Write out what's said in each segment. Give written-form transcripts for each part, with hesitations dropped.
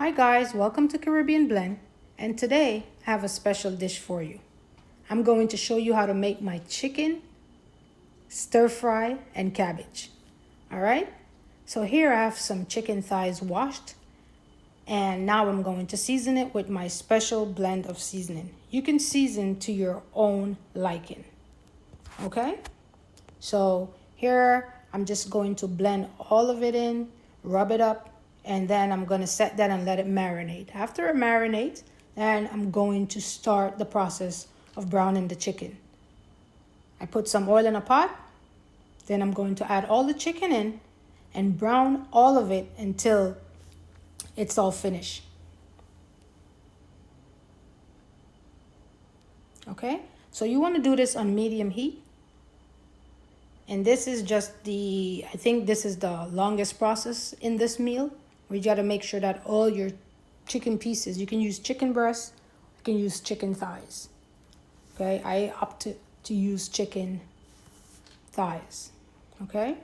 Hi guys, welcome to Caribbean Blend, and today I have a special dish for you. I'm going to show you how to make my chicken, stir fry, and cabbage. All right, so here I have some chicken thighs washed, and now I'm going to season it with my special blend of seasoning. You can season to your own liking, okay? So here I'm just going to blend all of it in, rub it up, and then I'm going to set that and let it marinate. After it marinates, then I'm going to start the process of browning the chicken. I put some oil in a pot, then I'm going to add all the chicken in and brown all of it until it's all finished. Okay, so you want to do this on medium heat. And this is just I think this is the longest process in this meal. We got to make sure that all your chicken pieces, you can use chicken breasts, you can use chicken thighs. Okay, I opt to use chicken thighs. Okay.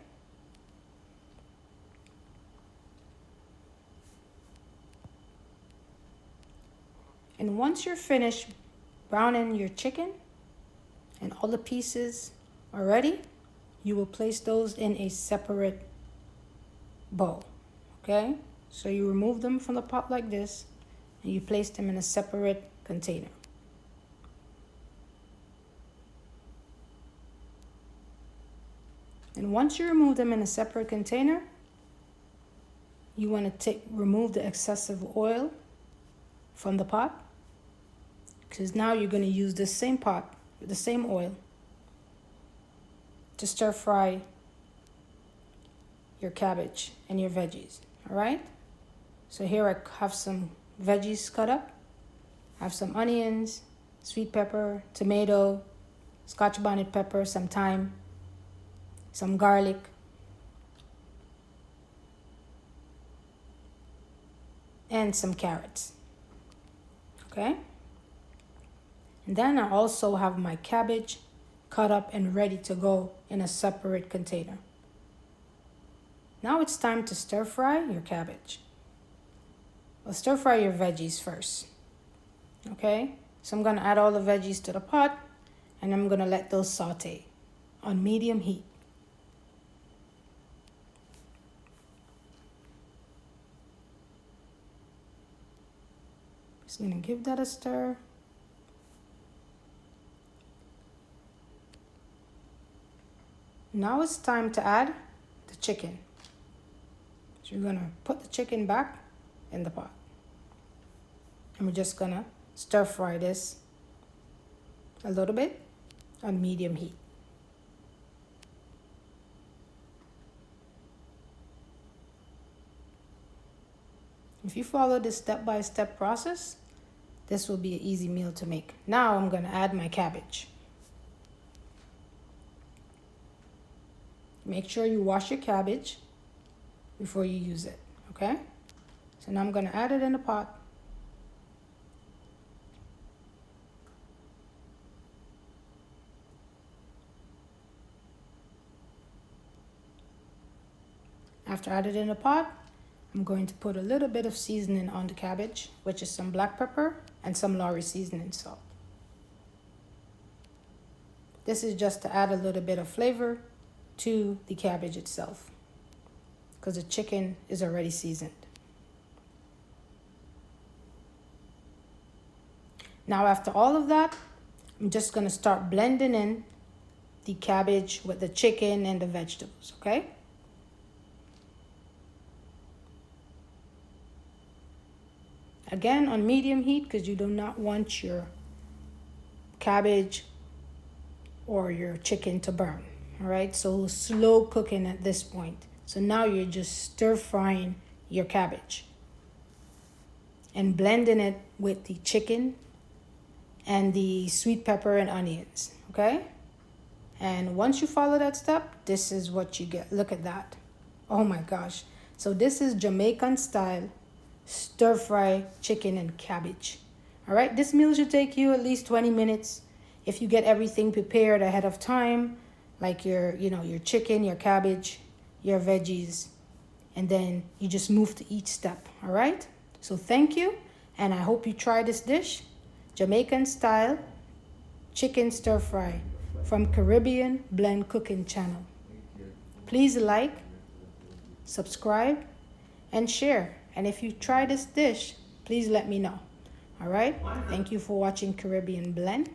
And once you're finished browning your chicken and all the pieces are ready, you will place those in a separate bowl. Okay, so you remove them from the pot like this and you place them in a separate container. And once you remove them in a separate container, you want to remove the excessive oil from the pot, because now you're going to use the same pot with the same oil to stir fry your cabbage and your veggies. All right, so here I have some veggies cut up. I have some onions, sweet pepper, tomato, Scotch Bonnet Pepper, some thyme, some garlic, and some carrots. Okay, and then I also have my cabbage cut up and ready to go in a separate container. Now it's time to stir fry your cabbage. Well, stir fry your veggies first. Okay, so I'm going to add all the veggies to the pot and I'm going to let those saute on medium heat. Just going to give that a stir. Now it's time to add the chicken. So you're going to put the chicken back in the pot. And we're just going to stir fry this a little bit on medium heat. If you follow this step-by-step process, this will be an easy meal to make. Now I'm going to add my cabbage. Make sure you wash your cabbage before you use it, okay? So now I'm going to add it in the pot. After I add it in the pot, I'm going to put a little bit of seasoning on the cabbage, which is some black pepper and some Lorry seasoning salt. This is just to add a little bit of flavor to the cabbage itself, because the chicken is already seasoned. Now after all of that, I'm just going to start blending in the cabbage with the chicken and the vegetables, okay? Again, on medium heat, because you do not want your cabbage or your chicken to burn, all right? So slow cooking at this point. So now you're just stir frying your cabbage and blending it with the chicken and the sweet pepper and onions, okay? And once you follow that step, this is what you get. Look at that. Oh my gosh. So this is Jamaican style stir fry chicken and cabbage. All right, this meal should take you at least 20 minutes if you get everything prepared ahead of time, like your chicken, your cabbage, your veggies, and then you just move to each step. All right, So thank you, and I hope you try this dish, Jamaican style chicken stir fry from Caribbean Blend Cooking Channel. Please like, subscribe, and share. And if you try this dish, please let me know. All right? Thank you for watching Caribbean Blend.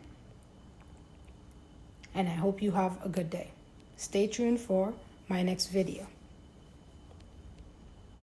And I hope you have a good day. Stay tuned for my next video.